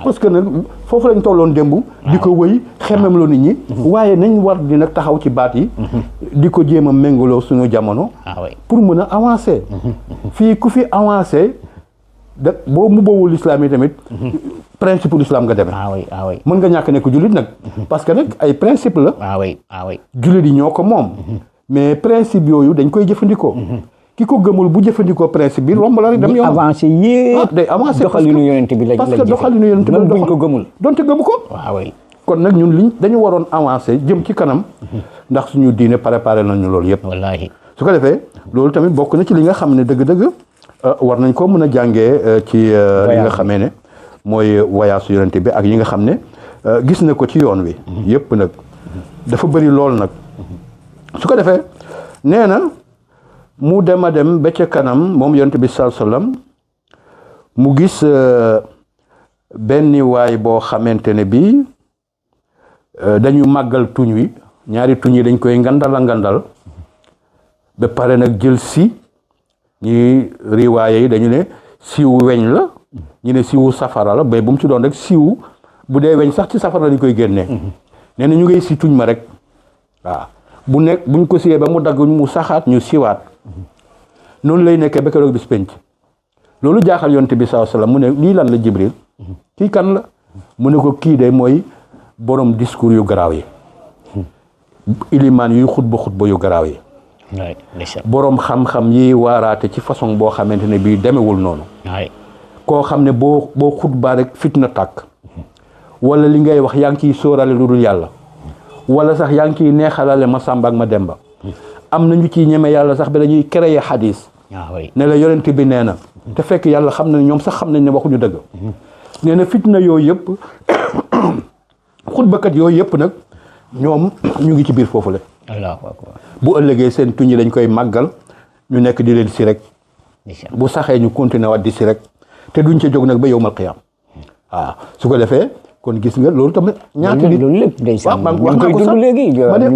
parce que nag foofu lañ tolloon démb di ko wëy xemem loo nit ñi waaye nañ war di nag taxaw ci baat yi di ko jéem a méngaloo suñu jamono pour mën a avancer fii ku fi avancer boo mu boowul l'islam yi tamit principe l'islam nga demee mën nga ñàkk nekk jullit nag parce que nag ay principe la jullit yi ñoo ko moom mais principe yooyu dañ koy jëfandikoo ki ko gëmul bu jëfandikoo principe bi romb la rek dem yoon avancé yépp day avancé doxalinu yonent bi lañ parce que doxalinu yonent bi buñ ko gëmul donte gëmu ko kon nag ñun dañu waroon avancé jëm ci kanam ndax suñu diine préparé nañu loolu yëpp wallaahi su ko defee loolu tamit bokk na ci li nga xam ne dëgg-dëgg war nañ ko mën a jàngee ci li nga xamee ne mooy voyage yonent bi ak yi nga xam ne gis na ko ci yoon wi yëpp nag dafa bëri lool nag su ko defee nee na mu dem a dem ba ca kanam moom yonent bi sallallahu alayhi wasallam mu gis benn waay boo xamante ne bii dañu màggal tuñ wi ñaari tuñ yi dañ koy ngandal ba pare nag jël si ñi riwaaye yi dañu ne siiwu weñ la ñu ne siiwu safara la mais bu mu ci doon rek siiwu bu dee weñ sax ci safara lañ koy génnee nee na ñu ngay si tuñ ma rek waaw bu nekk buñ ko siyee ba mu dagg mu saxaat ñu siwaat noonu lay nekkee ba keroog bis penc loolu jaaxal yonte bi sallallahu alayhi wasallam mu ne lii lan la Jibril kii kan la mu ne ko kii de mooy borom discours yu garaaw yi ilimaan yuy xutba yu garaaw yi boroom xam-xam yi waaraate ci façon boo xamante ne bii demewul noonu koo xam ne boo xutbaa rek fitna tàkk wala li ngay wax yaa ngi ciy sóorale lu dul yàlla wala sax yaa ngi ciy neexalale ma Samba ak ma Demba am na ñu ciy ñeme yàlla sax ba dañuy créer xadis ne la yonent bi nee na te fekk yàlla xam na ne ñoom sax xam nañ ne waxuñu dëgg nee na fitna yooyu yëpp xutbakat yooyu yëpp nag ñoom ñu ngi ci biir foofu la bu ëllëgee seen tuñ yi dañ koy màggal ñu nekk di leen si rek bu saxee ñu continuer waat di si rek te duñ ca jóg nag ba yowmal qiyaam waaw su ko defee kon gis nga loolu tamit ñaata nit loolu lépp day sàmm wax naa ko sax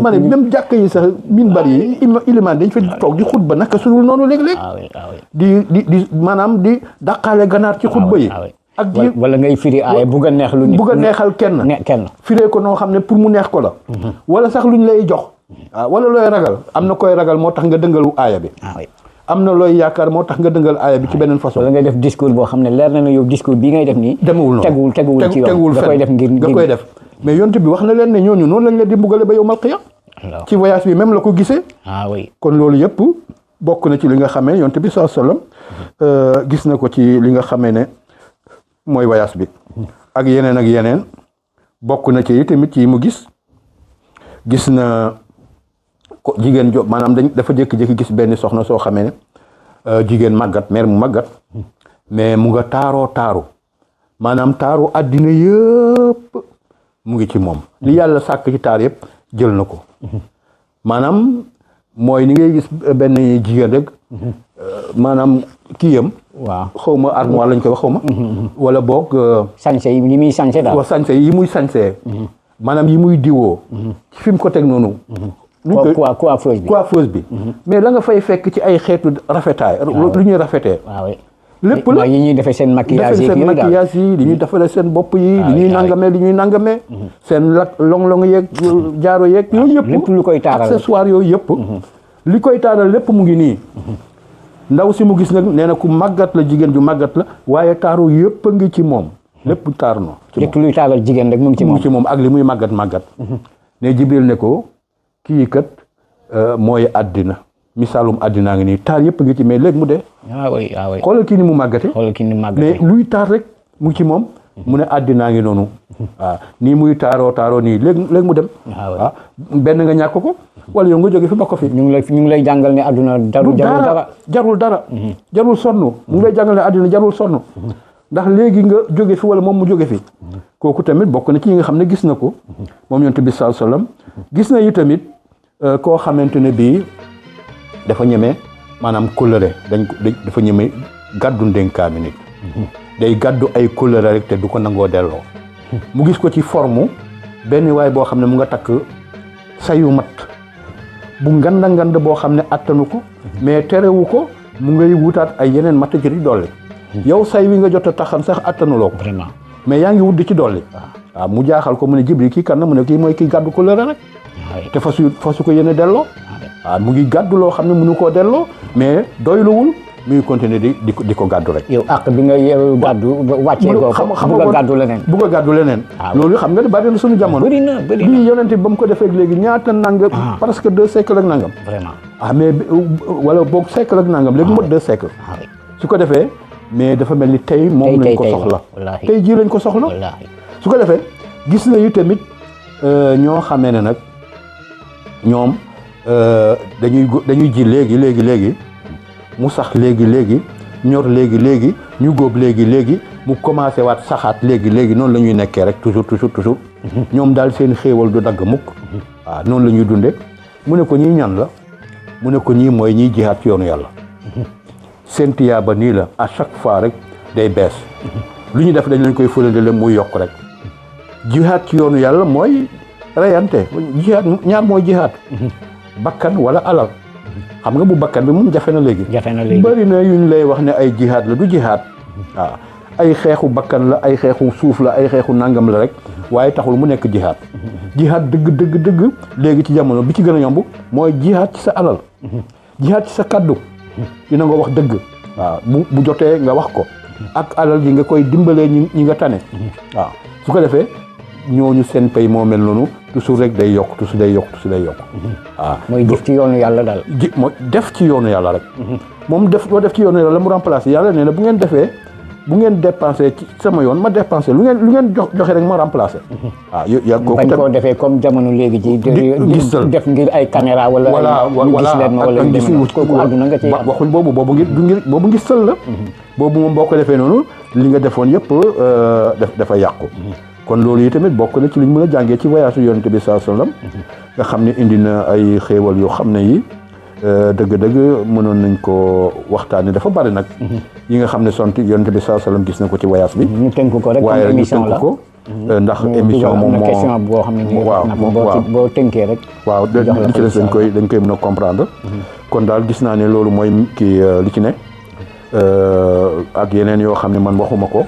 ma ne même jàkk yi sax minbar yi ilimaan dañ fa toog di xutba naka sudul noonu léeg-léeg di maanaam di daqaale ganaar ci xutba yi ak di wala ngay firi aaya bugg a neex lu nit bugg a neexal kenn firee ko noo xam ne pour mu neex ko la wala sax luñ lay jox waaw wala looy ragal am na koy ragal moo tax nga dëngalu aaya bi am na looy yaakaar moo tax nga dëngal aaya bi ci beneen façon wala ngay def discours boo xam ne leer na yow discours bii ngay def nii demewul noonu teguwul ci yoon da koy def ngir da koy def mais yonte bi wax na leen ne ñooñu noonu lañ leen di mbugale ba yowmal qiyaam ci voyage bi même la ko gisee kon loolu yëpp bokk na ci li nga xamee yonte bi sallallahu alayhi wasallam gis na ko ci li nga xamee ne mooy voyage bi ak yeneen bokk na ci tamit ci mu gis na ko jigéen jo maanaam dafa jékki-jékki gis benn soxna soo xamee ne jigéen màggat mère mu màggat mais mu nga taaru maanaam taaru àddina yëpp mu ngi ci moom li yàlla sàkk ci taar yëpp jël na ko maanaam mooy ni ngay gis benn jigéen rek maanaam kiyam waaw xaw ma armoire lañ koy wax xaw ma wala boog sañse yi muy sañse daal wa sañse yi muy sañsee maanaam yi muy diwoo ci fi mu ko teg noonu coiffeuse bi mais la nga fay fekk ci ay xeetu rafetaay lu ñuy rafetee lépp la yi ñuy defee seen maquillage yi li ñuy defale seen bopp yi li ñuy nangamee seen long yeeg jaaro yeeg yooyu yëpp lépp lu koy taaral accessoire yooyu yëpp li koy taaral lépp mu ngi nii ndaw si mu gis nag nee na ku màggat la jigéen ju màggat la waaye taaru yëpp a ngi ci moom lépp taar na lépp luy taaral jigéen rek mu ngi ci moom ak li muy màggat ne Jibril ne ko kii kat mooy àddina misaalum àddinaa ngi nii taar yëpp ngi ci mais léegi mu dee xoolal kii ni mu màggate mais luy taar rek mu ngi ci moom mu ne àddinaa ngi noonu waaw nii muy taaroo nii léegi mu dem waaw benn nga ñàkk ko wala yow nga jóge fi ba ko fi ñu ngi lay jàngal ne àdduna jarul dara jarul sonn mu ngi lay jàngal ne àdduna jarul sonn ndax léegi nga jóge fi wala moom mu jóge fi kooku tamit bokk na ci yi nga xam ne gis na ko moom yonent bi sallallahu alayhi wasallam gis na yi tamit koo xamante ne bii dafa ñeme maanaam kóllëre dafa ñeme gàddu ndénkaami nit day gàddu ay kóllëre rek te du ko nangoo delloo mu gis ko ci forme benn waay boo xam ne mu nga takk sayu mat bu nganda boo xam ne attanu ko mais terewu ko mu ngay wutaat ay yeneen matt ci di dolli yow say wi nga jot a taxan sax attanuloo ko vraiment mais yaa ngi wut di ci dolli waaw mu jaaxal ko mu ne Jibril kii kan na mu ne kii mooy kii gàddu kóllëre rek te fasu ko yéene delloo waaw mu ngi gàddu loo xam ne mënu koo delloo mais doyluwul mu ngi continuer di ko gàddu rek yow àq bi nga gàddu wàccee ko bugg a gàddu leneen loolu xam nga ne bari na suñu jamono bii yonente bi ba mu ko defee léegi ñaata nangam presque 2 siècles ak nangam vraiment mais wala boog siècle ak nangam léegi mot 2 siècles su ko defee mais dafa mel ni tey moom lañ ko soxla tey jii lañ ko soxla su ko defee gis na yu tamit ñoo xamee ne nag ñoom dañuy ji léegi mu sax léegi ñor léegi ñu góob léegi mu commencé waat saxaat léegi noonu la ñuy nekkee rek toujours ñoom daal seen xéewal du dagg mukk waaw noonu la ñuy dunde mu ne ko ñii ñan la mu ne ko ñii mooy ñiy jihaat ci yoonu yàlla seen tiyaaba nii la à chaque fois rek day bees lu ñu def dañ leen koy fëlandale muy yokk rek jihaat ci yoonu yàlla mooy reyante jihaat ñaar mooy jihaat bakkan wala alal xam nga bu bakkan bi moom jafe na léegi bari na yu ñu lay wax ne ay jihaat la du jihaat waaw ay xeexu bakkan la ay xeexu suuf la ay xeexu nangam la rek waaye taxul mu nekk jihaat jihaat dëgg léegi ci jamono bi ci gën a yomb mooy jihaat ci sa alal jihaat ci sa kaddu dina nga wax dëgg waaw bu jotee nga wax ko ak alal ji nga koy dimbalee ñi nga tane waaw su ko defee ñooñu seen pay moo mel noonu toujours rek day yokk waaw mooy def ci yoonu yàlla daal mooy def ci yoonu yàlla rek moom doo def ci yoonu yàlla mu remplacer yàlla nee na bu ngeen dépensé ci sama yoon ma dépensé lu ngeen joxe rek ma remplacé waaw bañ koo defee comme jamono léegi ci def ngir ay caméra wala gis leen ma wala kooku àdduna nga ci waxuñ boobu ngir sël la boobu moom boo ko defee noonu li nga defoon yëpp dafa yàqu kon loolu yi tamit bokk na ci liñ mën a jàngee ci voyage yonent bi sallallahu alayhi wasallam nga xam ne indi na ay xéewal yoo xam ne yi dëgg-dëgg mënoon nañ ko waxtaane dafa bari nag yi nga xam ne sont yonent bi sallallahu alayhi wasallam gis na ko ci voyage bi ñu tënk ko rek waaye ñu tënk ko ndax émission moom moo question boo xam ne waaw boo tënkee rek waaw li ci des dañ koy mën a comprendre kon daal gis naa ne loolu mooy kii li ci ne ak yeneen yoo xam ne man waxuma ko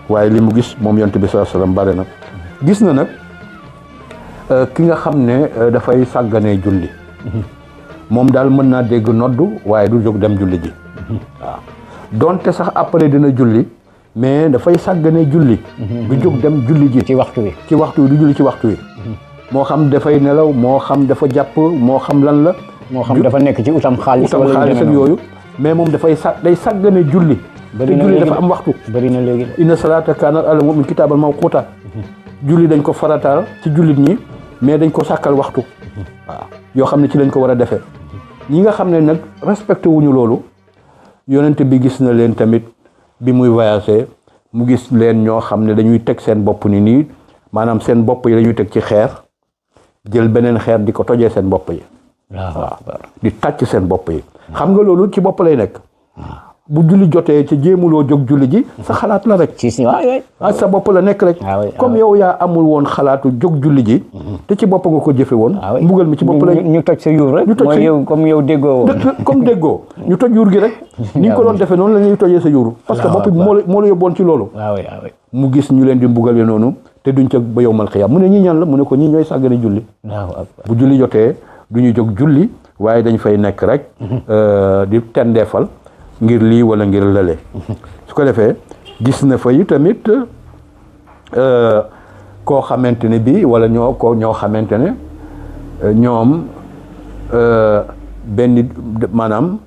waaye li mu gis moom yonent bi sallallahu alayhi wasallam bari na gis na nag ki nga xam ne dafay sàgganee julli moom daal mën naa dégg noddu waaye du jóg dem julli ji waaw donte sax après dina julli mais dafay sàgganee julli du jóg dem julli ji ci waxtu wi du julli ci waxtu wi moo xam dafay nelaw moo xam dafa jàpp moo xam lan la moo xam dafa nekk ci utam xaalis ak yooyu mais moom day sàggane julli te julli dafa am waxtu. bëri na léegi inna salaata kaanat alal mu'miniina kitaaban mawquuta. julli dañ ko farataal ci jullit ñi mais dañ ko sàkkal waxtu. waaw yoo xam ne ci lañ ko war a defee. ñi nga xam ne nag respecté wuñu loolu yonent bi gis na leen tamit bi muy voyagé mu gis leen ñoo xam ne dañuy teg seen bopp ni nii maanaam seen bopp yi dañuy teg ci xeer jël beneen xeer di ko tojee seen bopp yi. waaw di tàcc seen bopp yi. xam nga loolu ci bopp lay nekk. bu julli jotee ci jéemuloo jóg julli ji sa xalaat la rek. ci waay sa bopp la nekk rek. comme yow yaa amul woon xalaatu jóg julli ji. te ci bopp nga ko jëfe woon. mbugal mi ci bopp lay ñu toj sa yuur rek. mooy yow comme yow déggoo comme déggoo ñu toj yuur gi rek. ni nga ko doon defee noonu la ñuy tojee sa yuur. parce que bopp bi moo la yóbboon ci loolu. mu gis ñu leen di mbugale noonu te duñ ca ba yowmal xiyaam mu ne ñi ñan la mu ne ko ñi ñooy sàggane julli. bu julli jotee du ñu jóg julli waaye dañ fay nekk rek di tendeefal ngir lii wala ngir lële su ko defee gis na fa yi tamit koo xamante ne bi wala ñoo xamante ne ñoom benn maanaam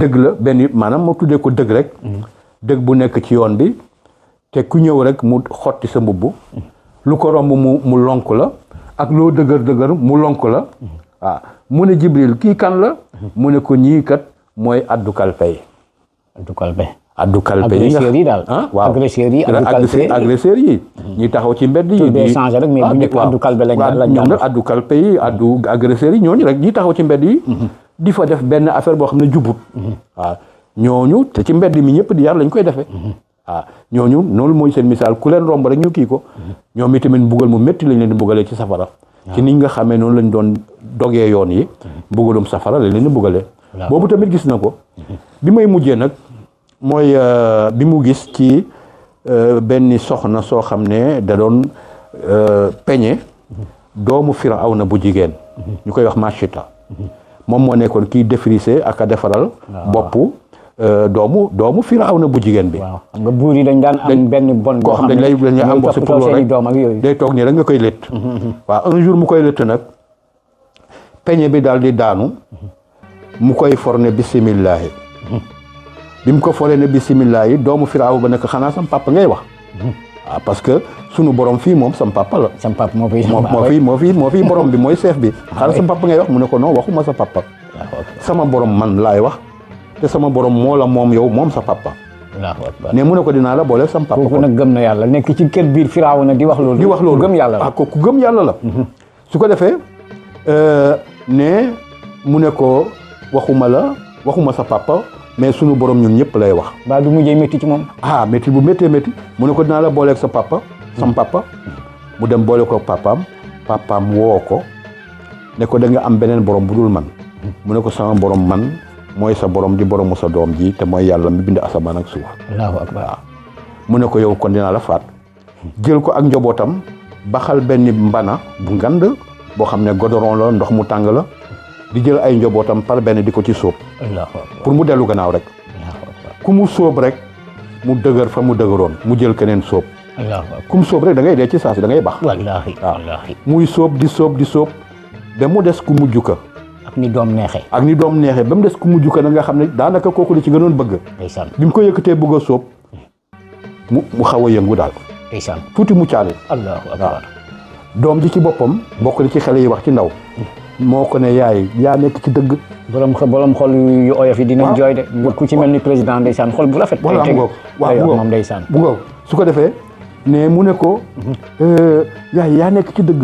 dëgg la benn maanaam moo tuddee ko dëgg rek dëgg bu nekk ci yoon bi te ku ñëw rek mu xotti sa mbubb lu ko romb mu lonk la ak loo dëgër mu lonk la waaw mu ne Jibril kii kan la mu ne ko ñii kat mooy addu kalpe yi. addu kalpe yi nga yi daal. waaw agresseurs yi. ñi taxaw ci mbedd yi. di changé rek mais bu njëkk addu kalpe lañ ñoom nag addu kalpe yi addu agresseurs yi ñooñu rek ñi taxaw ci mbedd yi. di fa def benn affaire boo xam ne jubut. waaw ñooñu te ci mbedd mi ñëpp di yar lañ koy defee. waaw ñooñu noonu mooy seen misaal ku leen romb rek ñu kii ko. ñoom itamit mbugal mu métti lañ leen di mbugalee ci safara. ci ni nga xamee noonu lañ doon dogee yoon yi. mbugalum safara lañ leen di mbugalee. boobu tamit gis na ko. bi may mujjee nag mooy bi mu gis ci benn soxna soo xam ne da doon peñe doomu Firawna bu jigéen. ñu koy wax Machita. moom moo nekkoon kii défrisé ak a defaral. boppu doomu Firawna bu jigéen bi. waaw xam nga buur yi dañ daan am benn bon. koo xam dañ lay embauché pour loolu rek day toog nii rek nga koy lëtt. waaw un jour mu koy lëtt nag peñe bi daal di daanu. mu koy forne bisimillahi bi mu ko foree ne bisimillahi doomu Firaaw ba nekk xanaa sam papa ngay wax. waaw parce que sunu borom fii moom sam papa la. sam papa moo fi borom bi mooy chef bi. xanaa sam papa ngay wax mu ne ko non waxuma sa papa. sama borom man laay wax te sama borom moo la moom yow moom sa papa. ne mu ne ko dinaa la boole sam papa. kooku nag gëm na yàlla nekk ci kër biir Firaaw na di wax loolu. gëm yàlla la kooku gëm yàlla la. su ko defee ne mu ne ko waxuma sa papa mais sunu borom ñun ñëpp lay wax. ba du mujjee métti ci moom. métti bu méttee mu ne ko dinaa la booleeg sa papa. sam papa mu dem boole ko papaam woo ko ne ko da nga am beneen borom bu dul man. mu ne ko sama borom man mooy sa borom di boromu sa doom ji te mooy yàlla mi bind asamaan ak suuf. allahu akbar. mu ne ko yow kon dinaa la faat. jël ko ak njabootam baxal benn mbana bu ngand boo xam ne godoron la ndox mu tàng la. di jël ay njabootam par benn di ko ci sóob. pour mu dellu gannaaw rek. ku mu sóob rek mu dëgër fa mu dëgëroon mu jël keneen sóob. ku mu sóob rek da ngay dee ci saa si da ngay bax. wallaahi. muy sóob di sóob ba mu des ku mujj ka. ak ni doom neexee. ba mu des ku mujj ka na nga xam ne daanaka kooku li ci gënoon bëgg. ndeysaan bi mu ko yëkkatee bëgg a sóob mu xaw a yëngu daal. ndeysaan tuuti mu caali. allahu akbar. doom ji ci boppam bokk na ci xale yi wax ci ndaw. moo ko ne yaay yaa nekk ci dëgg. borom xol yu oyof yi dinañ jooy de. ku ci mel ni président ndeysaan xol bu rafet. voilà moom ndeysaan bu ngoog su ko defee ne mu ne ko yaay yaa nekk ci dëgg.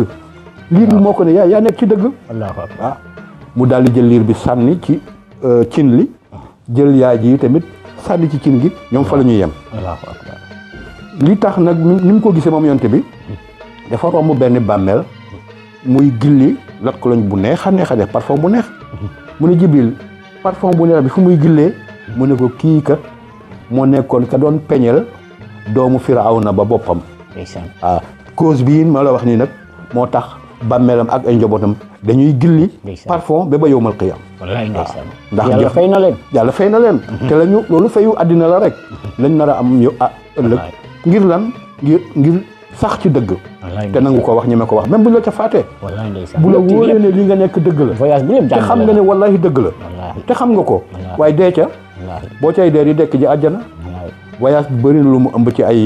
liir bi moo ko ne yaay yaa nekk ci dëgg. allahu akbar. mu daal di jël liir bi sànni ci cin li jël yaay ji tamit sànni ci cin gi ñoom fa la ñuy yem. allahu akbar. li tax nag ni mu ko gisee moom yonte bi dafa romb benn bàmmeel muy gilli lat ko lañ bu neex a def parfum bu neex. mu ne Jibril parfum bu neex bi fu muy gillee mu ne ko kii kat moo nekkoon ka doon peñel doomu Firawna ba boppam. ndeysaan. cause bii ma la wax nii nag moo tax bàmmeelam ak ay njabootam dañuy gilli. parfum ba yowmal qiyaam. wallaay ndeysaan. ndax yàlla fay na leen. te lañu loolu fayu àddina la rek. lañ nar a am yow ëllëg. ngir lan ngir sax ci dëgg. te nangu ko wax ñeme ko wax même bu la ca faatee. wallaay ndeysaan. bu la wóoree ne li nga nekk dëgg la. voyage bi lépp te xam nga ne wallaahi dëgg la. te xam nga ko. waaye dee ca boo cay dee di dekk ji àjjana. voyage bi bëri na lu mu ëmb ci ay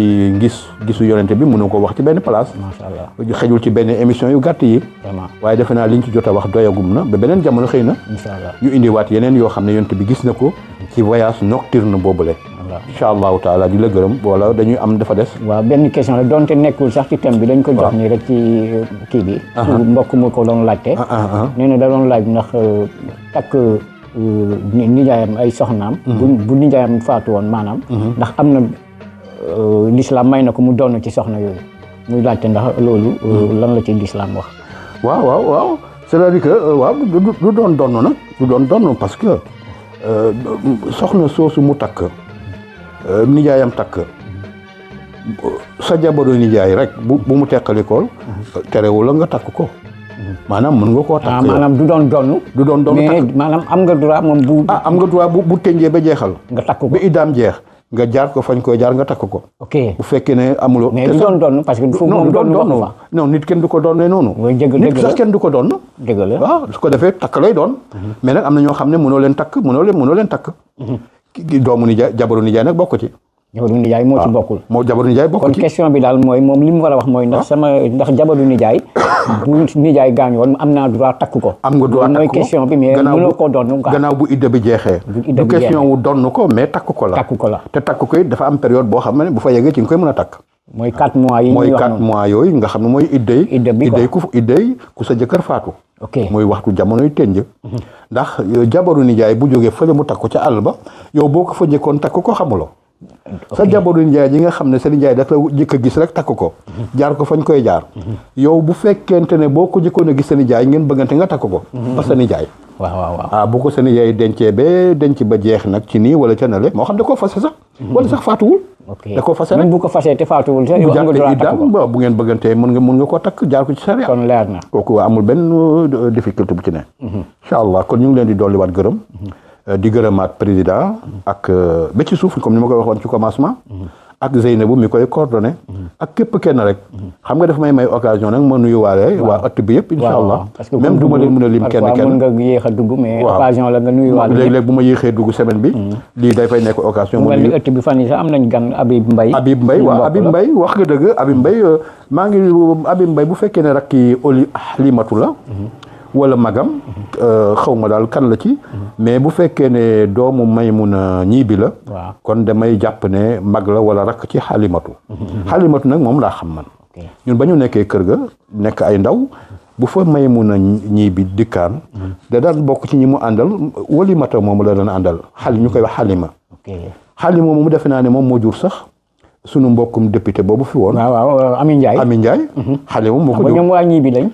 gisu yonente bi mënu ko wax ci benn place. macha allah xejul ci benn émission yu gàtt yi. vraiment waaye defe naa liñ ci jot a wax doyagum na ba beneen jamono xëy na. incha allah ñu indiwaat yeneen yoo xam ne yonente bi gis na ko ci voyage nocturne boobule. incha allahu taala di la gërëm wala dañuy am dafa des. waaw benn question la donte nekkul sax ci thème bi dañ ko jox nii rek ci kii bi. mbokk mu ko doon laajte. nee na da doon laaj ndax takk nijaayam ay soxnaam. bu nijaayam faatu woon maanaam. ndax am na l'islam may na ko mu doon ci soxna yooyu muy laajte ndax loolu lan la ci l'islam wax. waaw c'est-à-dire que waaw du doon donn nag du doon donn parce que soxna soosu mu takk nijaayam takk sa jabaru nijaay rek bu mu teqalikool terewul la nga takk ko. maanaam mën nga koo takk maanaam du doon donn mais maanaam am nga droit moom am nga droit bu tënjee ba jeexal nga takk ko ba iddaam jeex nga jaar ko fañ koy jaar nga takk ko. ok bu fekkee ne amuloo. mais du doon parce que foofu moom doon non nit kenn du ko doonnee noonu. nit sax kenn du ko doon. dëgg la waaw su ko defee takk lay doon. mais nag am na ñoo xam ne mënoo leen takk mënoo leen takk. doomu nijaay jabaru nijaay nag bokk ci. jabaru nijaay moo ci bokkul. moo jabaru nijaay bokk ci kon question bi daal mooy moom li mu war a wax mooy ndax jabaru nijaay bu nijaay gaañu woon am naa droit takk ko. am nga droit takk ko mooy question bi mais mënoo ko donn gannaaw bu idda bi jeexee. du question wu donn ko mais takk ko la. takk ko la te takk ko it dafa am période boo xam ne bu fa yeggee ci nga koy mën a takk. mooy 4 mois yi mooy 4 mois yooyu nga xam ne mooy idday ku sa jëkkër faatu. ok mooy waxtu jamonoy tënj. ndax jabaru nijaay bu jógee fële mu takk ko ca àll ba yow boo ko fa njëkkoon takk ko xamuloo. sa jabaru nijaay ji nga xam ne sa nijaay dafa jëkk a gis rek takk ko. jaar ko fañ koy jaar. yow bu fekkente ne boo ko jëkkoon a gis sa nijaay ngeen bëggante nga takk ko. parce que sa nijaay. waaw bu ko sa nijaay dencee ba jeex nag ci nii wala ca nale moo xam da koo fase sax. wala sax faatuwul. da koo fase rek même bu ko fasee te faatuwul sax yow am nga droit takk ko bu ngeen bëggantee mën nga koo takk jaar ko ci sariya. kon leer na kooku amul benn difficulté bu ci ne. incha allah kon ñu ngi leen di dolliwaat gërëm. di gërëmaat président ak ba ci suuf comme ni ma koy waxoon ci commencement. ak Zeynabou mi koy coordonné. ak képp kenn rek. xam nga daf may occasion nag ma nuyuwaale waa ëtt bi yëpp. incha allah même du ma leen mën a lim kenn mën nga yéex a dugg mais occasion la nga nuyuwaale. léeg-léeg bu ma yéexee dugg semaine bi. lii day fay nekk occasion. mu nuyu ëtt bi fan yi sax am nañ gan Habib Mbaye. Habib Mbaye wax nga dëgg Habib Mbaye Habib Mbaye bu fekkee ne rakki Halimatu la. wala magam xaw ma daal kan la ci mais bu fekkee ne doomu Maymuna ñiibi la kon damay jàpp ne mag la wala rakk ci Halimatu nag moom laa xam man ñun ba ñu nekkee kër ga nekk ay ndaw bu fa Maymuna ñiibi dikkaan da daan bokk ci ñi mu àndal Walimata moom la daan àndal ñu koy wax Halima moomu defe naa ne moom moo jur sax sunu mbokkum député boobu fi woon. waaw Ami Ndiaye. xale moom moo ko ñoom waa ñiibi lañ.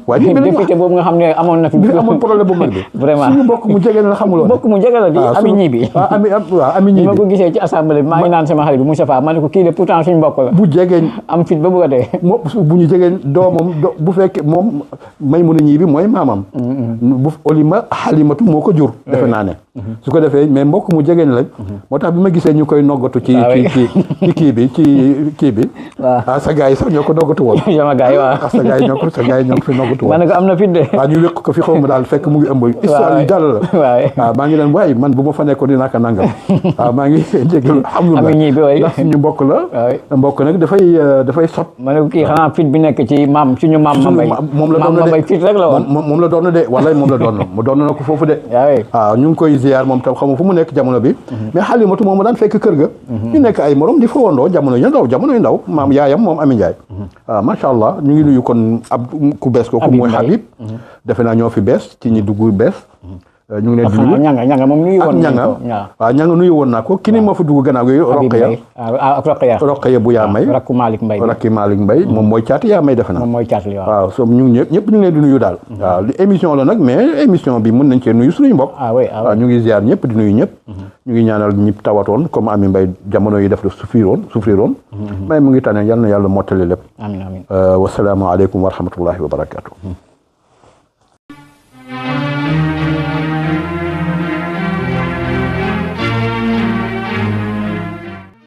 député boobu nga xam ne amoon na fi. amoon problème bu mag bi. vraiment suñu mbokk mu jege la xamuloo. mbokk mu jege la di Ami ñiibi. Ami ñiibi. ma ko gisee ci assemblée bi maa ngi naan sama xarit bi Moustapha ma ne ko kii de pourtant suñu mbokk la. bu jegee am fit ba bëgg a dee. bu ñu jegee doomam bu fekkee moom Maymuna ñiibi mooy maamam. bu Halimatu moo ko jur. defe naa ne. su ko defee mais mbokk mu jege lañ. moo tax bi ma gisee ñu koy noggatu ci kii bi. waaw sa gars yi sax ñoo ko noggatu woon. sama gars yi waaw. sa gars yi ñoo ko fi noggatu woon. ma ne ko am na fit de. waaw ñu wékk ko fi xaw ma daal fekk mu ngi ëmb. histoire yi dal la. waaw maa ngi leen waaye man bu ma fa nekkoon dinaa ko nangam. waaw maa ngi jégalu alhamdulilah. Ami ñiibi waay ndax suñu mbokk la. mbokk nag dafay sot. ma ne ko kii xanaa fit bi nekk ci suñu maam Mambay. moom la doon de Mambay fit rek la woon. moom la doon de wallaay moom la doon mu doon na ko foofu de. waaw ñu ngi koy ziar moom tam xamu fu mu nekk jamono bi. mais Halimatu moom daan fekk kër ga. ñu nekk ay morom di fa wondoo jamono yu ndaw maam yaayam moom Ami Ndiaye. waaw macha allah ñu ngi nuyu kon ku bees kooku mooy Habib. defe naa ñoo fi bees ci ñi dugg bees. ñu ngi leen di nuyu ñanga moom nuyu woon waaw ñanga nuyu woon naa ko ki ni moo fa dugg gannaaw gi Roqaya bu yaa may rakku Malick Mbaye moom mooy caati yaa may defe naa moom mooy caati waaw so ñu ñëpp ñu ngi leen di nuyu daal waaw li émission la nag mais émission bi mën nañ cee nuyu suñuy mbokk waaw ñu ngi ziar ñëpp di nuyu ñëpp ñu ngi ñaanal ñëpp tawatoon comme Ami Mbaye jamono yi def la souffriroon mais mu ngi tane yal na yàlla mottali lépp amiin amiin wasalaamu aleykum wa rahmatullahi wa barakatuh